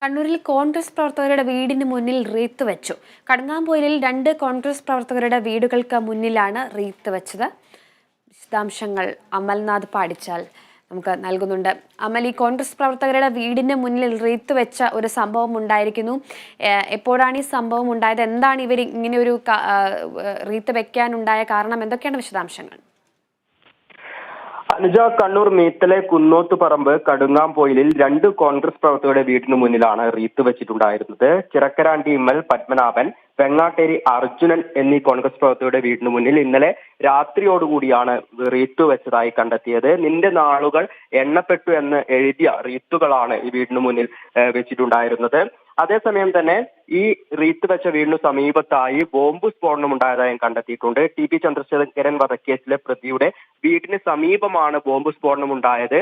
കണ്ണൂരിൽ കോൺഗ്രസ് പ്രവർത്തകരുടെ വീടിന് മുന്നിൽ റീത്ത് വെച്ചു. കടങ്ങാമ്പൊയിലിൽ 2 കോൺഗ്രസ് പ്രവർത്തകരുടെ വീടുകൾക്ക് മുന്നിലാണ് റീത്ത് വെച്ചത്. വിശദാംശങ്ങൾ അമൽനാഥ് പാടിച്ചാൽ നമുക്ക് നൽകുന്നുണ്ട്. അമൽ, ഈ കോൺഗ്രസ് പ്രവർത്തകരുടെ വീടിന് മുന്നിൽ റീത്ത് വെച്ച ഒരു സംഭവം ഉണ്ടായിരിക്കുന്നു. എപ്പോഴാണ് ഈ സംഭവം ഉണ്ടായത്? എന്താണ് ഇവർ ഇങ്ങനെ ഒരു റീത്ത് വെക്കാനുണ്ടായ കാരണം? എന്തൊക്കെയാണ് വിശദാംശങ്ങൾ? അനുജ, കണ്ണൂർ മീത്തലെ കുന്നോത്തുപറമ്പ് കടുങ്ങാംപൊയിലിൽ 2 കോൺഗ്രസ് പ്രവർത്തകരുടെ വീടിന് മുന്നിലാണ് റീത്ത് വെച്ചിട്ടുണ്ടായിരുന്നത്. ചിറക്കരാണ്ടി ഇമ്മൽ പത്മനാഭൻ, വെങ്ങാട്ടേരി അർജുനൻ എന്നീ കോൺഗ്രസ് പ്രവർത്തകരുടെ വീടിന് മുന്നിൽ ഇന്നലെ രാത്രിയോടുകൂടിയാണ് റീത്ത് വെച്ചതായി കണ്ടെത്തിയത്. നിന്റെ നാളുകൾ എണ്ണപ്പെട്ടു എന്ന് എഴുതിയ റീത്തുകളാണ് ഈ വീടിന് മുന്നിൽ വെച്ചിട്ടുണ്ടായിരുന്നത്. അതേസമയം തന്നെ ഈ റീത്ത് വെച്ച വീടിനു സമീപത്തായി ബോംബ് സ്ഫോടനം ഉണ്ടായതായും കണ്ടെത്തിയിട്ടുണ്ട്. ടി.പി. ചന്ദ്രശേഖരൻ വധക്കേസിലെ പ്രതിയുടെ വീടിന് സമീപമാണ് ബോംബ് സ്ഫോടനം ഉണ്ടായത്.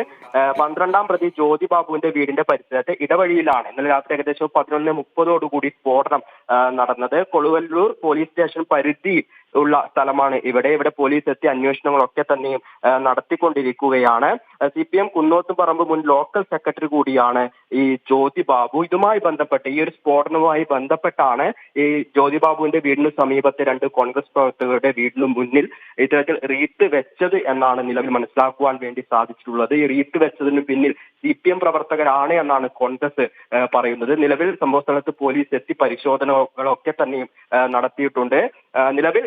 12ാം പ്രതി ജ്യോതിബാബുവിന്റെ വീടിന്റെ പരിസരത്ത് ഇടവഴിയിലാണ് ഇന്നലെ രാത്രി ഏകദേശം 11:30 സ്ഫോടനം നടന്നത്. കൊടുവല്ലൂർ പോലീസ് സ്റ്റേഷൻ പരിധി ഉള്ള സ്ഥലമാണ് ഇവിടെ പോലീസ് എത്തി അന്വേഷണങ്ങളൊക്കെ തന്നെയും നടത്തിക്കൊണ്ടിരിക്കുകയാണ്. CPM കുന്നോത്തുപറമ്പ് മുൻ ലോക്കൽ സെക്രട്ടറി കൂടിയാണ് ഈ ജ്യോതിബാബു. ഇതുമായി ബന്ധപ്പെട്ട് ഈ ഒരു സ്ഫോടനവുമായി ബന്ധപ്പെട്ടാണ് ഈ ജ്യോതിബാബുവിന്റെ വീടിന് സമീപത്തെ 2 കോൺഗ്രസ് പ്രവർത്തകരുടെ വീടിന് മുന്നിൽ ഇത്തരത്തിൽ റീത്ത് വെച്ചത് എന്നാണ് നിലവിൽ മനസ്സിലാക്കുവാൻ വേണ്ടി സാധിച്ചിട്ടുള്ളത്. ഈ റീത്ത് വെച്ചതിന് പിന്നിൽ CPM പ്രവർത്തകരാണ് എന്നാണ് കോൺഗ്രസ് പറയുന്നത്. നിലവിൽ സംഭവ സ്ഥലത്ത് പോലീസ് എത്തി പരിശോധനകളൊക്കെ തന്നെയും നടത്തിയിട്ടുണ്ട്. നിലവിൽ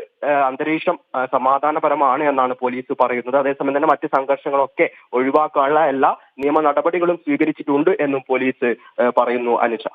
അന്തരീക്ഷം സമാധാനപരമാണ് എന്നാണ് പോലീസ് പറയുന്നത്. അതേസമയം തന്നെ മറ്റ് സംഘർഷങ്ങളൊക്കെ ഒഴിവാക്കാനുള്ള എല്ലാ നിയമ നടപടികളും സ്വീകരിച്ചിട്ടുണ്ട് എന്നും പോലീസ് പറയുന്നു. അനുജ.